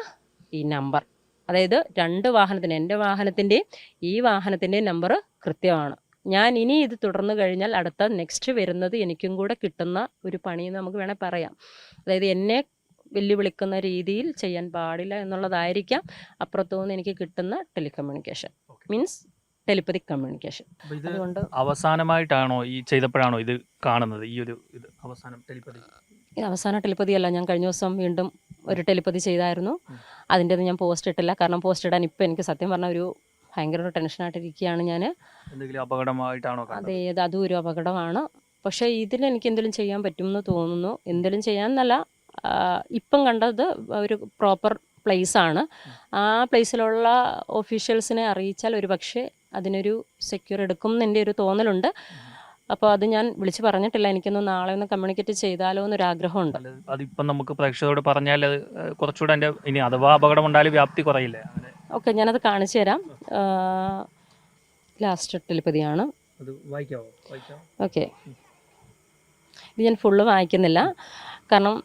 ഈ നമ്പർ. അതായത് 2 വാഹനത്തിന്, എൻ്റെ വാഹനത്തിൻ്റെയും ഈ വാഹനത്തിൻ്റെയും നമ്പർ കൃത്യമാണ്. ഞാൻ ഇനി ഇത് തുടർന്ന് കഴിഞ്ഞാൽ അടുത്ത നെക്സ്റ്റ് വരുന്നത് എനിക്കും കൂടെ കിട്ടുന്ന ഒരു പണിയെന്ന് നമുക്ക് വേണേൽ പറയാം. അതായത് എന്നെ വെല്ലുവിളിക്കുന്ന രീതിയിൽ ചെയ്യാൻ പാടില്ല എന്നുള്ളതായിരിക്കാം അപ്പുറത്തുനിന്ന് എനിക്ക് കിട്ടുന്ന ടെലികമ്മ്യൂണിക്കേഷൻ, മീൻസ് ടെലിപ്പതി കമ്മ്യൂണിക്കേഷൻ. അതുകൊണ്ട് അവസാനമായിട്ടാണോ ഈ ചെയ്തപ്പോഴാണോ ഇത് കാണുന്നത്, ഈ ഒരു ഇത് അവസാനം ടെലിപ്പതി? ഇത് അവസാന ടെലിപ്പതിയല്ല. ഞാൻ കഴിഞ്ഞ ദിവസം വീണ്ടും ഒരു ടെലിപ്പതി ചെയ്തായിരുന്നു. അതിൻ്റെത് ഞാൻ പോസ്റ്റ് ഇട്ടില്ല, കാരണം പോസ്റ്റ് ഇടാൻ ഇപ്പോൾ എനിക്ക് സത്യം പറഞ്ഞ ഒരു ഭയങ്കര ഒരു ടെൻഷനായിട്ടിരിക്കുകയാണ് ഞാൻ. എന്തെങ്കിലും അപകടമായിട്ടാണോ? അതെ, അതും ഒരു അപകടമാണ്. പക്ഷേ ഇതിൽ എനിക്ക് എന്തെങ്കിലും ചെയ്യാൻ പറ്റുമെന്ന് തോന്നുന്നു. എന്തെങ്കിലും ചെയ്യാമെന്നല്ല, ഇപ്പം കണ്ടത് ഒരു പ്രോപ്പർ പ്ലേസാണ്. ആ പ്ലേസിലുള്ള ഒഫീഷ്യൽസിനെ അറിയിച്ചാൽ ഒരു പക്ഷേ അതിനൊരു സെക്യൂർ എടുക്കും എന്ന് ഒരു തോന്നലുണ്ട്. അപ്പോൾ അത് ഞാൻ വിളിച്ച് പറഞ്ഞിട്ടില്ല. എനിക്കൊന്ന് നാളെ ഒന്ന് കമ്മ്യൂണിക്കേറ്റ് ചെയ്താലോ എന്നൊരാഗ്രഹമുണ്ട്. അതിപ്പം നമുക്ക് പ്രേക്ഷകരോട് പറഞ്ഞാൽ അത് കുറച്ചുകൂടെ എൻ്റെ ഇനി അഥവാ അപകടം ഉണ്ടായാലും വ്യാപ്തി കുറയില്ലേ? ഓക്കെ, ഞാനത് കാണിച്ചു തരാം. ലാസ്റ്റ് ടെലിപ്പതിയാണ്. ഓക്കെ, ഇത് ഞാൻ ഫുള്ള് വായിക്കുന്നില്ല, കാരണം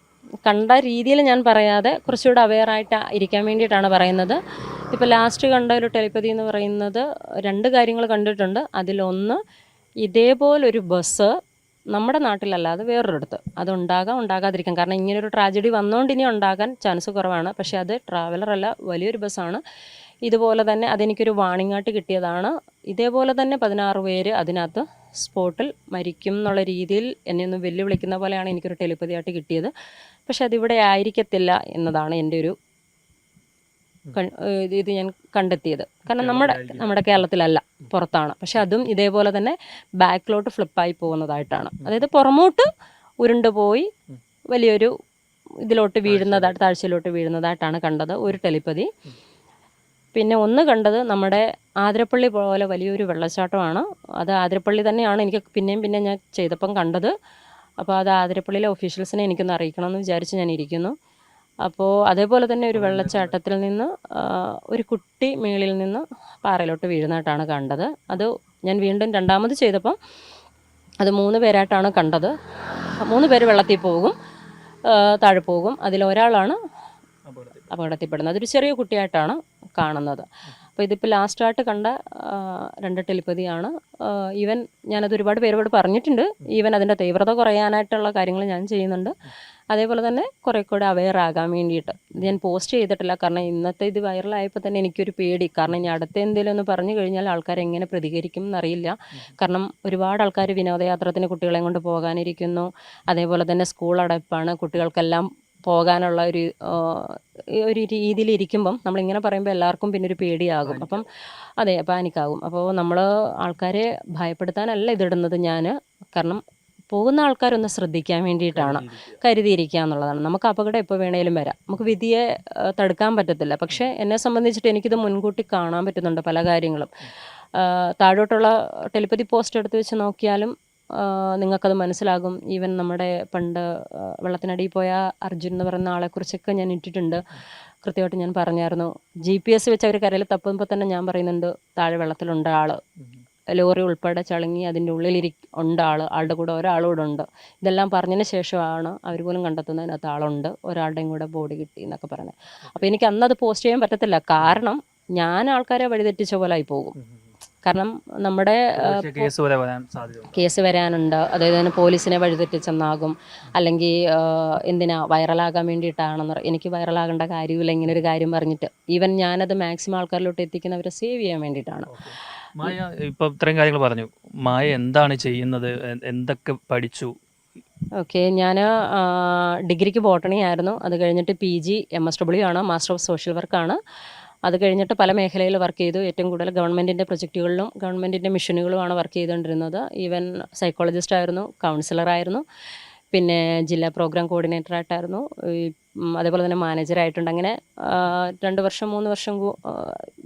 കണ്ട രീതിയിൽ ഞാൻ പറയാതെ കുറച്ചുകൂടെ അവെയറായിട്ട് ഇരിക്കാൻ വേണ്ടിയിട്ടാണ് പറയുന്നത്. ഇപ്പോൾ ലാസ്റ്റ് കണ്ട ഒരു ടെലിപ്പതി എന്ന് പറയുന്നത് 2 കാര്യങ്ങൾ കണ്ടിട്ടുണ്ട്. അതിലൊന്ന്, ഇതേപോലൊരു ബസ് നമ്മുടെ നാട്ടിലല്ലാതെ വേറൊരിടത്ത് അതുണ്ടാകാം, ഉണ്ടാകാതിരിക്കാം. കാരണം ഇങ്ങനൊരു ട്രാജഡി വന്നുകൊണ്ട് ഇനി ഉണ്ടാകാൻ ചാൻസ് കുറവാണ്. പക്ഷേ അത് ട്രാവലറല്ല, വലിയൊരു ബസ്സാണ്. ഇതുപോലെ തന്നെ അതെനിക്കൊരു വാണിംഗ് ആയിട്ട് കിട്ടിയതാണ്. ഇതേപോലെ തന്നെ 16 പേര് അതിനകത്ത് സ്പോട്ടിൽ മരിക്കും എന്നുള്ള രീതിയിൽ എന്നെ ഒന്ന് വെല്ലുവിളിക്കുന്ന പോലെയാണ് എനിക്കൊരു ടെലിപ്പതിയായിട്ട് കിട്ടിയത്. പക്ഷെ അതിവിടെ ആയിരിക്കത്തില്ല എന്നതാണ് എൻ്റെ ഒരു ഇത് ഞാൻ കണ്ടെത്തിയത്. കാരണം നമ്മുടെ കേരളത്തിലല്ല, പുറത്താണ്. പക്ഷെ അതും ഇതേപോലെ തന്നെ ബാക്കിലോട്ട് ഫ്ലിപ്പായി പോകുന്നതായിട്ടാണ്. അതായത് പുറമോട്ട് ഉരുണ്ടുപോയി വലിയൊരു ഇതിലോട്ട് വീഴുന്നതായിട്ട്, താഴ്ചയിലോട്ട് വീഴുന്നതായിട്ടാണ് കണ്ടത് ഒരു ടെലിപ്പതി. പിന്നെ ഒന്ന് കണ്ടത് നമ്മുടെ ആതിരപ്പള്ളി പോലെ വലിയൊരു വെള്ളച്ചാട്ടമാണ്. അത് ആതിരപ്പള്ളി തന്നെയാണ് എനിക്ക് പിന്നെ ഞാൻ ചെയ്തപ്പം കണ്ടത്. അപ്പോൾ അത് ആതിരപ്പള്ളിയിലെ ഒഫീഷ്യൽസിനെ എനിക്കൊന്ന് അറിയിക്കണമെന്ന് വിചാരിച്ച് ഞാൻ ഇരിക്കുന്നു. അപ്പോൾ അതേപോലെ തന്നെ ഒരു വെള്ളച്ചാട്ടത്തിൽ നിന്ന് ഒരു കുട്ടി മേളിൽ നിന്ന് പാറയിലോട്ട് വീഴുന്നതായിട്ടാണ് കണ്ടത്. അത് ഞാൻ വീണ്ടും രണ്ടാമത് ചെയ്തപ്പം അത് 3 പേരായിട്ടാണ് കണ്ടത്. 3 പേര് വെള്ളത്തിൽ പോകും, താഴെ പോകും. അതിലൊരാളാണ് അപകടത്തിൽപ്പെടുന്നത്. അതൊരു ചെറിയ കുട്ടിയായിട്ടാണ് കാണുന്നത്. അപ്പോൾ ഇതിപ്പോൾ ലാസ്റ്റായിട്ട് കണ്ട 2 ടെലിപ്പതിയാണ്. ഈവൻ ഞാനത് ഒരുപാട് പേരോട് പറഞ്ഞിട്ടുണ്ട്. ഈവൻ അതിൻ്റെ തീവ്രത കുറയാനായിട്ടുള്ള കാര്യങ്ങൾ ഞാൻ ചെയ്യുന്നുണ്ട്. അതേപോലെ തന്നെ കുറേ കൂടെ അവെയർ ആകാൻ വേണ്ടിയിട്ട് ഇത് ഞാൻ പോസ്റ്റ് ചെയ്തിട്ടില്ല. കാരണം ഇന്നത്തെ ഇത് വൈറലായപ്പോൾ തന്നെ എനിക്കൊരു പേടി. കാരണം ഇനി അടുത്ത എന്തെങ്കിലും ഒന്ന് പറഞ്ഞു കഴിഞ്ഞാൽ ആൾക്കാർ എങ്ങനെ പ്രതികരിക്കും എന്നറിയില്ല. കാരണം ഒരുപാട് ആൾക്കാർ വിനോദയാത്രത്തിന് കുട്ടികളെ കൊണ്ട് പോകാനിരിക്കുന്നു. അതേപോലെ തന്നെ സ്കൂൾ അടപ്പാണ്, കുട്ടികൾക്കെല്ലാം പോകാനുള്ള ഒരു രീതിയിലിരിക്കുമ്പം നമ്മളിങ്ങനെ പറയുമ്പോൾ എല്ലാവർക്കും പിന്നെ ഒരു പേടിയാകും. അപ്പം അതെ, പാനിക്കാകും. അപ്പോൾ നമ്മൾ ആൾക്കാരെ ഭയപ്പെടുത്താനല്ല ഇതിടുന്നത് ഞാൻ. കാരണം പോകുന്ന ആൾക്കാരൊന്ന് ശ്രദ്ധിക്കാൻ വേണ്ടിയിട്ടാണ്, കരുതിയിരിക്കുക എന്നുള്ളതാണ്. നമുക്ക് അപകടം എപ്പോൾ വേണേലും വരാം, നമുക്ക് വിധിയെ തടുക്കാൻ പറ്റത്തില്ല. പക്ഷേ എന്നെ സംബന്ധിച്ചിട്ട് എനിക്കിത് മുൻകൂട്ടി കാണാൻ പറ്റുന്നുണ്ട് പല കാര്യങ്ങളും. താഴോട്ടുള്ള ടെലിപ്പതി പോസ്റ്റ് എടുത്ത് വെച്ച് നോക്കിയാലും നിങ്ങൾക്കത് മനസ്സിലാകും. ഈവൻ നമ്മുടെ പണ്ട് വെള്ളത്തിനടിയിൽ പോയ അർജുൻ എന്ന് പറയുന്ന ആളെക്കുറിച്ചൊക്കെ ഞാൻ ഇട്ടിട്ടുണ്ട്. കൃത്യമായിട്ട് ഞാൻ പറഞ്ഞായിരുന്നു. GPS വെച്ച് അവർ കരയിൽ തപ്പുമ്പോൾ തന്നെ ഞാൻ പറയുന്നുണ്ട് താഴെ വെള്ളത്തിലുണ്ട് ആൾ. ലോറി ഉൾപ്പെടെ ചളുങ്ങി അതിൻ്റെ ഉള്ളിൽ ഉണ്ട് ആളുടെ കൂടെ ഒരാളൂടെ ഉണ്ട്. ഇതെല്ലാം പറഞ്ഞതിന് ശേഷമാണ് അവർ പോലും കണ്ടെത്തുന്നതിനകത്ത് ആളുണ്ട്, ഒരാളുടെയും കൂടെ ബോഡി കിട്ടി എന്നൊക്കെ പറയുന്നത്. അപ്പോൾ എനിക്ക് അന്നത് പോസ്റ്റ് ചെയ്യാൻ പറ്റത്തില്ല. കാരണം ഞാൻ ആൾക്കാരെ വഴിതെറ്റിച്ച പോലെ ആയി പോകും. കാരണം നമ്മുടെ കേസ് വരാനുണ്ട്. അതായത് തന്നെ പോലീസിനെ വഴിതെറ്റിച്ചെന്നാകും. അല്ലെങ്കിൽ എന്തിനാ വൈറലാകാൻ വേണ്ടിയിട്ടാണെന്ന്. എനിക്ക് വൈറലാകേണ്ട കാര്യമില്ല ഇങ്ങനെ ഒരു കാര്യം പറഞ്ഞിട്ട്. ഈവൻ ഞാനത് മാക്സിമം ആൾക്കാരിലോട്ട് എത്തിക്കുന്നവരെ സേവ് ചെയ്യാൻ വേണ്ടിയിട്ടാണ്. മായ ഇപ്പം ഇത്രയും കാര്യങ്ങൾ പറഞ്ഞു. മായ എന്താണ് ചെയ്യുന്നത്, എന്തൊക്കെ പഠിച്ചു? ഓക്കെ, ഞാൻ ഡിഗ്രിക്ക് ബോട്ടണി ആയിരുന്നു. അത് കഴിഞ്ഞിട്ട് PG MSW ആണ്, മാസ്റ്റർ ഓഫ് സോഷ്യൽ വർക്കാണ്. അത് കഴിഞ്ഞിട്ട് പല മേഖലയിൽ വർക്ക് ചെയ്തു. ഏറ്റവും കൂടുതൽ ഗവൺമെൻറ്റിൻ്റെ പ്രൊജക്റ്റുകളിലും ഗവൺമെൻറ്റിൻ്റെ മിഷനുകളുമാണ് വർക്ക് ചെയ്തുകൊണ്ടിരുന്നത്. ഈവൻ സൈക്കോളജിസ്റ്റ് ആയിരുന്നു, കൗൺസിലറായിരുന്നു, പിന്നെ ജില്ലാ പ്രോഗ്രാം കോർഡിനേറ്ററായിട്ടായിരുന്നു, അതേപോലെ തന്നെ മാനേജറായിട്ടുണ്ട്. അങ്ങനെ 2 വർഷം 3 വർഷം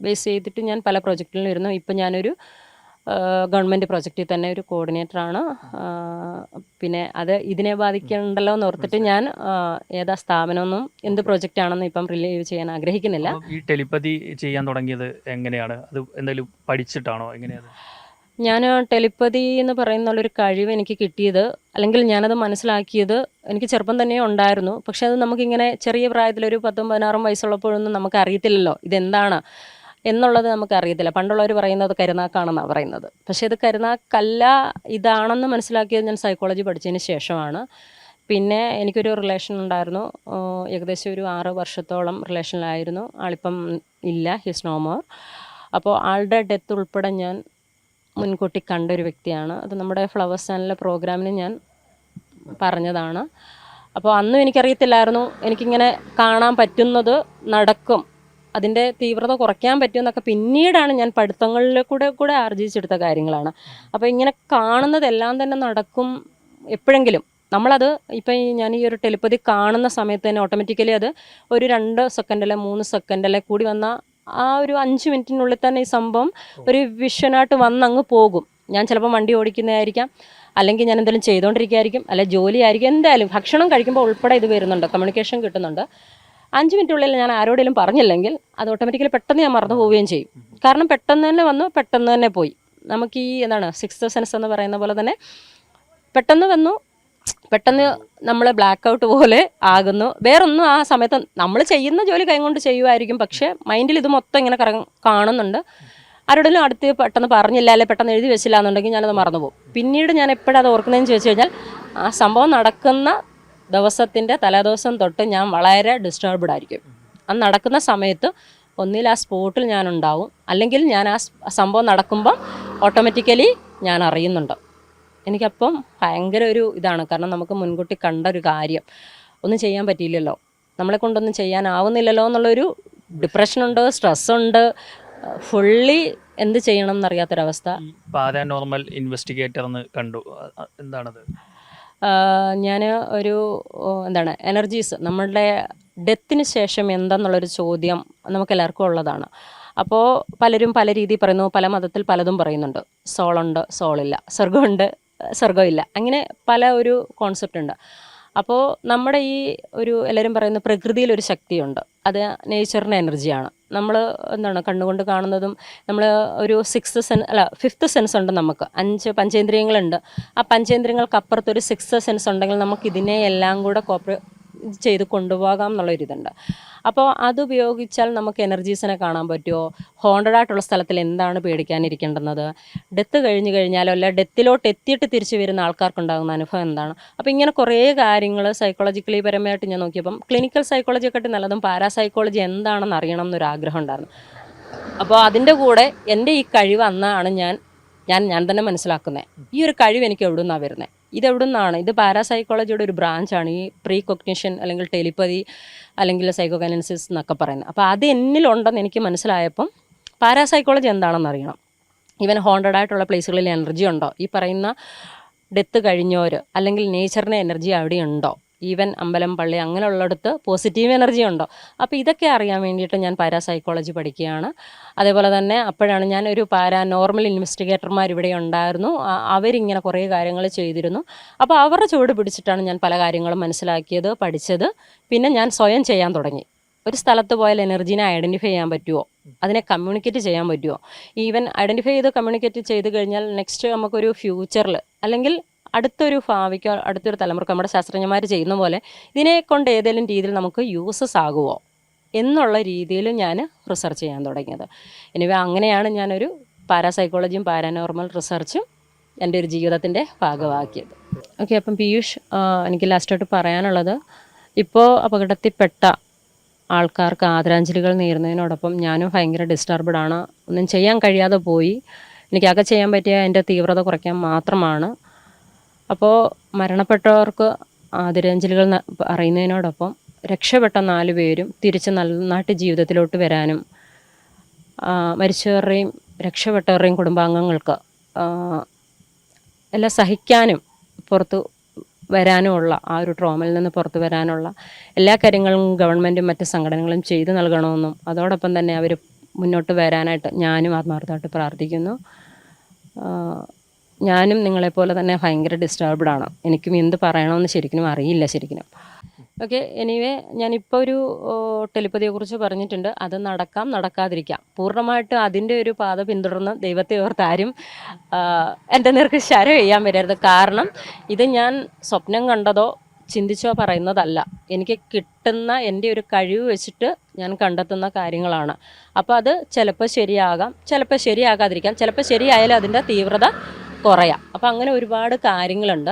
ബേസ് ചെയ്തിട്ട് ഞാൻ പല പ്രൊജക്റ്റിലും ഇരുന്നു. ഇപ്പം ഞാനൊരു ഗവൺമെൻറ് പ്രൊജക്റ്റിൽ തന്നെ ഒരു കോർഡിനേറ്ററാണ്. പിന്നെ അത് ഇതിനെ ബാധിക്കണ്ടല്ലോ എന്ന് ഓർത്തിട്ട് ഞാൻ ഏതാ സ്ഥാപനമൊന്നും എന്ത് പ്രൊജക്റ്റാണെന്നും ഇപ്പം റിലീവ് ചെയ്യാൻ ആഗ്രഹിക്കുന്നില്ല. ഈ ടെലിപ്പതി ചെയ്യാൻ തുടങ്ങിയത് എങ്ങനെയാണ്? അത് എന്തെങ്കിലും പഠിച്ചിട്ടാണോ, എങ്ങനെയാണ്? ഞാൻ ടെലിപ്പതി എന്ന് പറയുന്നുള്ളൊരു കഴിവ് എനിക്ക് കിട്ടിയത്, അല്ലെങ്കിൽ ഞാനത് മനസ്സിലാക്കിയത് എനിക്ക് ചെറുപ്പം തന്നെ ഉണ്ടായിരുന്നു. പക്ഷെ അത് നമുക്കിങ്ങനെ ചെറിയ പ്രായത്തിലൊരു 10-16 വയസ്സുള്ളപ്പോഴൊന്നും നമുക്ക് അറിയത്തില്ലല്ലോ ഇതെന്താണ് എന്നുള്ളത്. നമുക്കറിയത്തില്ല. പണ്ടുള്ളവർ പറയുന്നത് കരുനാക്കാണെന്നാണ് പറയുന്നത്. പക്ഷേ ഇത് കരുനാക്കല്ല, ഇതാണെന്ന് മനസ്സിലാക്കിയത് ഞാൻ സൈക്കോളജി പഠിച്ചതിന് ശേഷമാണ്. പിന്നെ എനിക്കൊരു റിലേഷൻ ഉണ്ടായിരുന്നു. ഏകദേശം ഒരു 6 വർഷത്തോളം റിലേഷനിലായിരുന്നു. ആളിപ്പം ഇല്ല, ഹിസ് നോ മോർ. അപ്പോൾ ആളുടെ ഡെത്ത് ഉൾപ്പെടെ ഞാൻ മുൻകൂട്ടി കണ്ടൊരു വ്യക്തിയാണ്. അത് നമ്മുടെ ഫ്ലവേഴ്സ് ചാനലിലെ പ്രോഗ്രാമിന് ഞാൻ പറഞ്ഞതാണ്. അപ്പോൾ അന്നും എനിക്കറിയത്തില്ലായിരുന്നു എനിക്കിങ്ങനെ കാണാൻ പറ്റുന്നത് നടക്കും, അതിൻ്റെ തീവ്രത കുറയ്ക്കാൻ പറ്റുമെന്നൊക്കെ പിന്നീടാണ് ഞാൻ പഠിത്തങ്ങളിൽ കൂടെ ആർജിച്ചെടുത്ത കാര്യങ്ങളാണ്. അപ്പോൾ ഇങ്ങനെ കാണുന്നതെല്ലാം തന്നെ നടക്കും എപ്പോഴെങ്കിലും. നമ്മളത് ഇപ്പം ഞാൻ ഈ ഒരു ടെലിപ്പതി കാണുന്ന സമയത്ത് തന്നെ ഓട്ടോമാറ്റിക്കലി അത് ഒരു 2 സെക്കൻഡിലെ 3 സെക്കൻഡിലെ കൂടി വന്ന ആ ഒരു 5 മിനിറ്റിനുള്ളിൽ തന്നെ ഈ സംഭവം ഒരു വിഷനായിട്ട് വന്നങ്ങ് പോകും. ഞാൻ ചിലപ്പോൾ വണ്ടി ഓടിക്കുന്നതായിരിക്കാം, അല്ലെങ്കിൽ ഞാൻ എന്തെങ്കിലും ചെയ്തുകൊണ്ടിരിക്കുകയായിരിക്കും, അല്ലെങ്കിൽ ജോലി ആയിരിക്കും, എന്തായാലും ഭക്ഷണം കഴിക്കുമ്പോൾ ഉൾപ്പെടെ ഇത് വരുന്നുണ്ട്, കമ്മ്യൂണിക്കേഷൻ കിട്ടുന്നുണ്ട്. 5 മിനിറ്റുള്ളിൽ ഞാൻ ആരോടെങ്കിലും പറഞ്ഞില്ലെങ്കിൽ അത് ഓട്ടോമാറ്റിക്കലി പെട്ടെന്ന് ഞാൻ മറന്നു പോവുകയും ചെയ്യും. കാരണം പെട്ടെന്ന് തന്നെ വന്നു, പെട്ടെന്ന് തന്നെ പോയി. നമുക്ക് ഈ എന്താണ് 6th സെൻസ് എന്ന് പറയുന്ന പോലെ തന്നെ പെട്ടെന്ന് വന്നു, പെട്ടെന്ന് നമ്മൾ ബ്ലാക്ക് ഔട്ട് പോലെ ആകുന്നു. വേറൊന്നും ആ സമയത്ത് നമ്മൾ ചെയ്യുന്ന ജോലി കൈകൊണ്ട് ചെയ്യുമായിരിക്കും, പക്ഷേ മൈൻഡിൽ ഇത് മൊത്തം ഇങ്ങനെ കാണുന്നുണ്ട്. ആരോടെങ്കിലും അടുത്ത് പെട്ടെന്ന് പറഞ്ഞില്ല, അല്ലെങ്കിൽ പെട്ടെന്ന് എഴുതി വെച്ചില്ല എന്നുണ്ടെങ്കിൽ ഞാനത് മറന്നുപോകും. പിന്നീട് ഞാൻ എപ്പോഴും അത് ഓർക്കുന്നതെന്ന് ചോദിച്ചു കഴിഞ്ഞാൽ ആ സംഭവം നടക്കുന്ന ദിവസത്തിൻ്റെ തലേദിവസം തൊട്ട് ഞാൻ വളരെ ഡിസ്റ്റർബ്ഡ് ആയിരിക്കും. അത് നടക്കുന്ന സമയത്ത് ഒന്നിൽ ആ സ്പോട്ടിൽ ഞാനുണ്ടാവും, അല്ലെങ്കിൽ ഞാൻ ആ സംഭവം നടക്കുമ്പം ഓട്ടോമാറ്റിക്കലി ഞാൻ അറിയുന്നുണ്ട്. എനിക്കപ്പം ഭയങ്കര ഒരു ഇതാണ്. കാരണം നമുക്ക് മുൻകൂട്ടി കണ്ട ഒരു കാര്യം. ഒന്നും ചെയ്യാൻ പറ്റിയില്ലല്ലോ, നമ്മളെ കൊണ്ടൊന്നും ചെയ്യാനാവുന്നില്ലല്ലോ എന്നുള്ളൊരു ഡിപ്രഷനുണ്ട്, സ്ട്രെസ്സുണ്ട്, ഫുള്ളി എന്ത് ചെയ്യണം എന്നറിയാത്തൊരവസ്ഥ. പാരാനോർമൽ ഇൻവെസ്റ്റിഗേറ്റർ എന്ന് കണ്ടു, എന്താണത്? ഞാൻ ഒരു എന്താണ് എനർജീസ് നമ്മളുടെ ഡെത്തിന് ശേഷം എന്താണെന്നുള്ളൊരു ചോദ്യം നമുക്കെല്ലാവർക്കും ഉള്ളതാണ്. അപ്പോൾ പലരും പല രീതിയിൽ പറയുന്നു, പല മതത്തിൽ പലതും പറയുന്നുണ്ട്. സോളുണ്ട്, സോളില്ല, സ്വർഗമുണ്ട്, സ്വർഗമില്ല, അങ്ങനെ പല ഒരു കോൺസെപ്റ്റ് ഉണ്ട്. അപ്പോൾ നമ്മുടെ ഈ ഒരു എല്ലാവരും പറയുന്ന പ്രകൃതിയിലൊരു ശക്തിയുണ്ട്, അത് നേച്ചറിൻ്റെ എനർജിയാണ്. നമ്മൾ എന്താണ് കണ്ണുകൊണ്ട് കാണുന്നതും, നമ്മൾ ഒരു ഫിഫ്ത്ത് സെൻസ് ഉണ്ട് നമുക്ക്, 5 പഞ്ചേന്ദ്രിയങ്ങളുണ്ട്. ആ പഞ്ചേന്ദ്രിയങ്ങൾക്കപ്പുറത്തൊരു 6th സെൻസ് ഉണ്ടെങ്കിൽ നമുക്ക് ഇതിനെ എല്ലാം കൂടെ ചെയ്ത് കൊണ്ടുപോകാം എന്നുള്ളൊരിതുണ്ട്. അപ്പോൾ അതുപയോഗിച്ചാൽ നമുക്ക് എനർജീസിനെ കാണാൻ പറ്റുമോ, ഹോണ്ടഡ് ആയിട്ടുള്ള സ്ഥലത്തിൽ എന്താണ് പേടിക്കാനിരിക്കേണ്ടുന്നത്, ഡെത്ത് കഴിഞ്ഞ് കഴിഞ്ഞാലോ അല്ല ഡെത്തിലോട്ട് എത്തിയിട്ട് തിരിച്ചു വരുന്ന ആൾക്കാർക്കുണ്ടാകുന്ന അനുഭവം എന്താണ്. അപ്പോൾ ഇങ്ങനെ കുറേ കാര്യങ്ങൾ സൈക്കോളജിക്കലി പരമായിട്ട് ഞാൻ നോക്കിയപ്പം ക്ലിനിക്കൽ സൈക്കോളജിയെക്കാട്ടി നല്ലതും പാരാസൈക്കോളജി എന്താണെന്ന് അറിയണം എന്നൊരാഗ്രഹം ഉണ്ടായിരുന്നു. അപ്പോൾ അതിൻ്റെ കൂടെ എൻ്റെ ഈ കഴിവ് അന്നാണ് ഞാൻ തന്നെ മനസ്സിലാക്കുന്നത്, ഈ ഒരു കഴിവ് എനിക്ക് എവിടെ നിന്നാണ് വരുന്നത്, ഇതെവിടുന്നാണ്, ഇത് പാരാസൈക്കോളജിയുടെ ഒരു ബ്രാഞ്ചാണ് ഈ പ്രീ കൊഗ്നിഷൻ അല്ലെങ്കിൽ ടെലിപ്പതി അല്ലെങ്കിൽ സൈക്കോകൈനസിസ് എന്നൊക്കെ പറയുന്നത്. അപ്പോൾ അത് എന്നിലുണ്ടെന്ന് എനിക്ക് മനസ്സിലായപ്പം പാരാസൈക്കോളജി എന്താണെന്ന് അറിയണം. ഈവൻ ഹോണ്ടഡ് ആയിട്ടുള്ള പ്ലേസുകളിൽ എനർജി ഉണ്ടോ, ഈ പറയുന്ന ഡെത്ത് കഴിഞ്ഞവർ അല്ലെങ്കിൽ നേച്ചറിൻ്റെ എനർജി അവിടെ ഉണ്ടോ, ഈവൻ അമ്പലം പള്ളി അങ്ങനെയുള്ളിടത്ത് പോസിറ്റീവ് എനർജി ഉണ്ടോ. അപ്പോൾ ഇതൊക്കെ അറിയാൻ വേണ്ടിയിട്ട് ഞാൻ പാരാസൈക്കോളജി പഠിക്കുകയാണ്. അതേപോലെ തന്നെ അപ്പോഴാണ് ഞാൻ ഒരു പാരാനോർമൽ ഇൻവെസ്റ്റിഗേറ്റർമാർ ഇവിടെ ഉണ്ടായിരുന്നു, അവരിങ്ങനെ കുറേ കാര്യങ്ങൾ ചെയ്തിരുന്നു. അപ്പോൾ അവരുടെ ചുവട് പിടിച്ചിട്ടാണ് ഞാൻ പല കാര്യങ്ങളും മനസ്സിലാക്കിയത്, പഠിച്ചത്. പിന്നെ ഞാൻ സ്വയം ചെയ്യാൻ തുടങ്ങി. ഒരു സ്ഥലത്ത് പോയാൽ എനർജീനെ ഐഡൻറ്റിഫൈ ചെയ്യാൻ പറ്റുമോ, അതിനെ കമ്മ്യൂണിക്കേറ്റ് ചെയ്യാൻ പറ്റുമോ. ഈവൻ ഐഡൻറ്റിഫൈ ചെയ്ത് കമ്മ്യൂണിക്കേറ്റ് ചെയ്ത് കഴിഞ്ഞാൽ നെക്സ്റ്റ് നമുക്കൊരു ഫ്യൂച്ചറിൽ അല്ലെങ്കിൽ അടുത്തൊരു ഭാവിക്കോ അടുത്തൊരു തലമുറക്ക് നമ്മുടെ ശാസ്ത്രജ്ഞന്മാർ ചെയ്യുന്ന പോലെ ഇതിനെ കൊണ്ട് ഏതെങ്കിലും രീതിയിൽ നമുക്ക് യൂസസ് ആകുമോ എന്നുള്ള രീതിയിൽ ഞാൻ റിസർച്ച് ചെയ്യാൻ തുടങ്ങിയത്. എനിവേ അങ്ങനെയാണ് ഞാനൊരു പാരാസൈക്കോളജിയും പാരാനോർമൽ റിസർച്ചും എൻ്റെ ഒരു ജീവിതത്തിൻ്റെ ഭാഗമാക്കിയത്. ഓക്കെ, അപ്പം പീയൂഷ്, എനിക്ക് ലാസ്റ്റായിട്ട് പറയാനുള്ളത്, ഇപ്പോൾ അപകടത്തിൽപ്പെട്ട ആൾക്കാർക്ക് ആദരാഞ്ജലികൾ നേരുന്നതിനോടൊപ്പം ഞാനും ഭയങ്കര ഡിസ്റ്റർബ്ഡാണ്. ഒന്നും ചെയ്യാൻ കഴിയാതെ പോയി. എനിക്കാകെ ചെയ്യാൻ പറ്റിയ എൻ്റെ തീവ്രത കുറയ്ക്കാൻ മാത്രമാണ്. അപ്പോൾ മരണപ്പെട്ടവർക്ക് ആദരാഞ്ജലികൾ അറിയുന്നതിനോടൊപ്പം രക്ഷപ്പെട്ട 4 പേരും തിരിച്ച് നന്നായിട്ട് ജീവിതത്തിലോട്ട് വരാനും മരിച്ചവരുടെയും രക്ഷപ്പെട്ടവരുടെയും കുടുംബാംഗങ്ങൾക്ക് എല്ലാം സഹിക്കാനും പുറത്ത് വരാനുമുള്ള ആ ഒരു ട്രോമയിൽ നിന്ന് പുറത്ത് വരാനുള്ള എല്ലാ കാര്യങ്ങളും ഗവൺമെൻറ്റും മറ്റ് സംഘടനകളും ചെയ്തു നൽകണമെന്നും അതോടൊപ്പം തന്നെ അവർ മുന്നോട്ട് വരാനായിട്ട് ഞാനും ആത്മാർത്ഥമായിട്ട് പ്രാർത്ഥിക്കുന്നു. ഞാനും നിങ്ങളെപ്പോലെ തന്നെ ഭയങ്കര ഡിസ്റ്റർബ്ഡാണ്. എനിക്കും എന്ത് പറയണമെന്ന് ശരിക്കും അറിയില്ല ശരിക്കും. ഓക്കെ, എനിവേ ഞാനിപ്പോൾ ഒരു ടെലിപ്പതിയെക്കുറിച്ച് പറഞ്ഞിട്ടുണ്ട്. അത് നടക്കാം, നടക്കാതിരിക്കാം. പൂർണ്ണമായിട്ട് അതിൻ്റെ ഒരു പാത പിന്തുടർന്ന് ദൈവത്തെ ഓർത്താരും എൻ്റെ നേർക്ക് ശരം ചെയ്യാൻ വരരുത്. കാരണം ഇത് ഞാൻ സ്വപ്നം കണ്ടതോ ചിന്തിച്ചോ പറയുന്നതല്ല. എനിക്ക് കിട്ടുന്ന എൻ്റെ ഒരു കഴിവ് വെച്ചിട്ട് ഞാൻ കണ്ടെത്തുന്ന കാര്യങ്ങളാണ്. അപ്പോൾ അത് ചിലപ്പോൾ ശരിയാകാം, ചിലപ്പോൾ ശരിയാകാതിരിക്കാം, ചിലപ്പോൾ ശരിയായാലും അതിൻ്റെ തീവ്രത കുറയാം. അപ്പോൾ അങ്ങനെ ഒരുപാട് കാര്യങ്ങളുണ്ട്.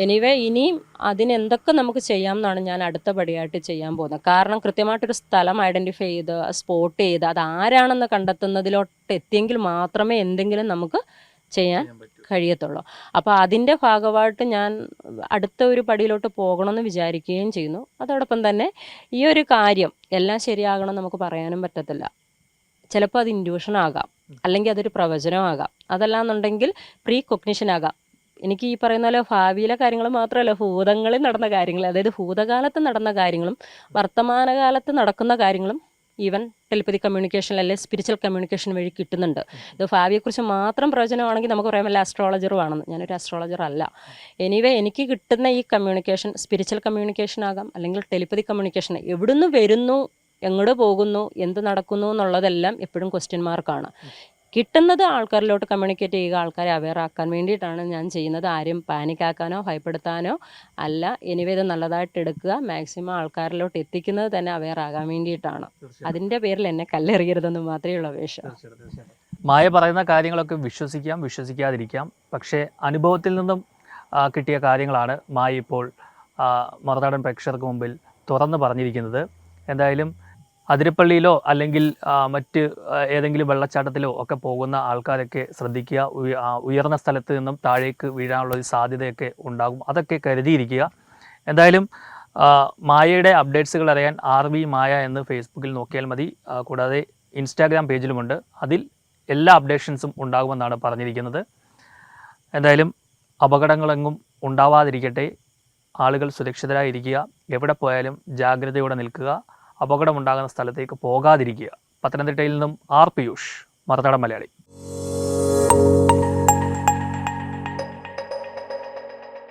എനിവേ ഇനിയും അതിനെന്തൊക്കെ നമുക്ക് ചെയ്യാം എന്നാണ് ഞാൻ അടുത്ത പടിയായിട്ട് ചെയ്യാൻ പോകുന്നത്. കാരണം കൃത്യമായിട്ടൊരു സ്ഥലം ഐഡൻറ്റിഫൈ ചെയ്ത് സ്പോട്ട് ചെയ്ത് അത് ആരാണെന്ന് കണ്ടെത്തുന്നതിലോട്ട് എത്തിയെങ്കിൽ മാത്രമേ എന്തെങ്കിലും നമുക്ക് ചെയ്യാൻ കഴിയത്തുള്ളൂ. അപ്പോൾ അതിൻ്റെ ഭാഗമായിട്ട് ഞാൻ അടുത്ത ഒരു പടിയിലോട്ട് പോകണമെന്ന് വിചാരിക്കുകയും ചെയ്യുന്നു. അതോടൊപ്പം തന്നെ ഈ ഒരു കാര്യം എല്ലാം ശരിയാകണം നമുക്ക് പറയാനും പറ്റത്തില്ല. ചിലപ്പോൾ അത് ഇൻഡ്യൂഷനാകാം, അല്ലെങ്കിൽ അതൊരു പ്രവചനമാകാം, അതല്ലാന്നുണ്ടെങ്കിൽ പ്രീ കൊഗ്നിഷൻ ആകാം. എനിക്ക് ഈ പറയുന്ന പോലെ ഭാവിയിലെ കാര്യങ്ങൾ മാത്രമല്ല, ഭൂതങ്ങളിൽ നടന്ന കാര്യങ്ങൾ, അതായത് ഭൂതകാലത്ത് നടന്ന കാര്യങ്ങളും വർത്തമാനകാലത്ത് നടക്കുന്ന കാര്യങ്ങളും ഈവൻ ടെലിപ്പതി കമ്മ്യൂണിക്കേഷൻ അല്ലെങ്കിൽ സ്പിരിച്വൽ കമ്മ്യൂണിക്കേഷൻ വഴി കിട്ടുന്നുണ്ട്. ഇത് ഭാവിയെക്കുറിച്ച് മാത്രം പ്രവചനമാണെങ്കിൽ നമുക്ക് പറയാൻ വല്ല ആസ്ട്രോളജറുമാണെന്ന്. ഞാനൊരു ആസ്ട്രോളജർ അല്ല. എനിവേ എനിക്ക് കിട്ടുന്ന ഈ കമ്മ്യൂണിക്കേഷൻ സ്പിരിച്വൽ കമ്മ്യൂണിക്കേഷൻ ആകാം, അല്ലെങ്കിൽ ടെലിപ്പതി കമ്മ്യൂണിക്കേഷൻ എവിടുന്ന് വരുന്നു, എങ്ങോട്ട് പോകുന്നു, എന്ത് നടക്കുന്നു എന്നുള്ളതെല്ലാം എപ്പോഴും ക്വസ്റ്റ്യൻ മാർക്കാണ്. കിട്ടുന്നത് ആൾക്കാരിലോട്ട് കമ്മ്യൂണിക്കേറ്റ് ചെയ്യുക, ആൾക്കാരെ അവെയർ ആക്കാൻ വേണ്ടിയിട്ടാണ് ഞാൻ ചെയ്യുന്നത്. ആരും പാനിക്കാക്കാനോ ഭയപ്പെടുത്താനോ അല്ല. എനിവേ ഇത് നല്ലതായിട്ട് എടുക്കുക, മാക്സിമം ആൾക്കാരിലോട്ട് എത്തിക്കുന്നത് തന്നെ അവെയർ ആകാൻ വേണ്ടിയിട്ടാണ്. അതിൻ്റെ പേരിൽ എന്നെ കല്ലെറിയരുതെന്ന് മാത്രമേ ഉള്ളൂ അപേക്ഷ. മായ പറയുന്ന കാര്യങ്ങളൊക്കെ വിശ്വസിക്കാം, വിശ്വസിക്കാതിരിക്കാം. പക്ഷേ അനുഭവത്തിൽ നിന്നും കിട്ടിയ കാര്യങ്ങളാണ് മായ ഇപ്പോൾ മറുനാടൻ പ്രേക്ഷകർക്ക് മുമ്പിൽ തുറന്ന് പറഞ്ഞിരിക്കുന്നത്. എന്തായാലും അതിരപ്പള്ളിയിലോ അല്ലെങ്കിൽ മറ്റ് ഏതെങ്കിലും വെള്ളച്ചാട്ടത്തിലോ ഒക്കെ പോകുന്ന ആൾക്കാരൊക്കെ ശ്രദ്ധിക്കുക. ഉയർന്ന സ്ഥലത്ത് നിന്നും താഴേക്ക് വീഴാനുള്ള ഒരു സാധ്യതയൊക്കെ ഉണ്ടാകും. അതൊക്കെ കരുതിയിരിക്കുക. എന്തായാലും മായയുടെ അപ്ഡേറ്റ്സുകൾ അറിയാൻ RV മായ എന്ന് ഫേസ്ബുക്കിൽ നോക്കിയാൽ മതി. കൂടാതെ ഇൻസ്റ്റാഗ്രാം പേജിലുമുണ്ട്. അതിൽ എല്ലാ അപ്ഡേഷൻസും ഉണ്ടാകുമെന്നാണ് പറഞ്ഞിരിക്കുന്നത്. എന്തായാലും അപകടങ്ങളെങ്ങും ഉണ്ടാവാതിരിക്കട്ടെ. ആളുകൾ സുരക്ഷിതരായിരിക്കുക. എവിടെ പോയാലും ജാഗ്രതയോടെ നിൽക്കുക. അപകടമുണ്ടാകുന്ന സ്ഥലത്തേക്ക് പോകാതിരിക്കുക. പത്തനംതിട്ടയിൽ നിന്നും R. പിയൂഷ്, മറുനാടൻ മലയാളി.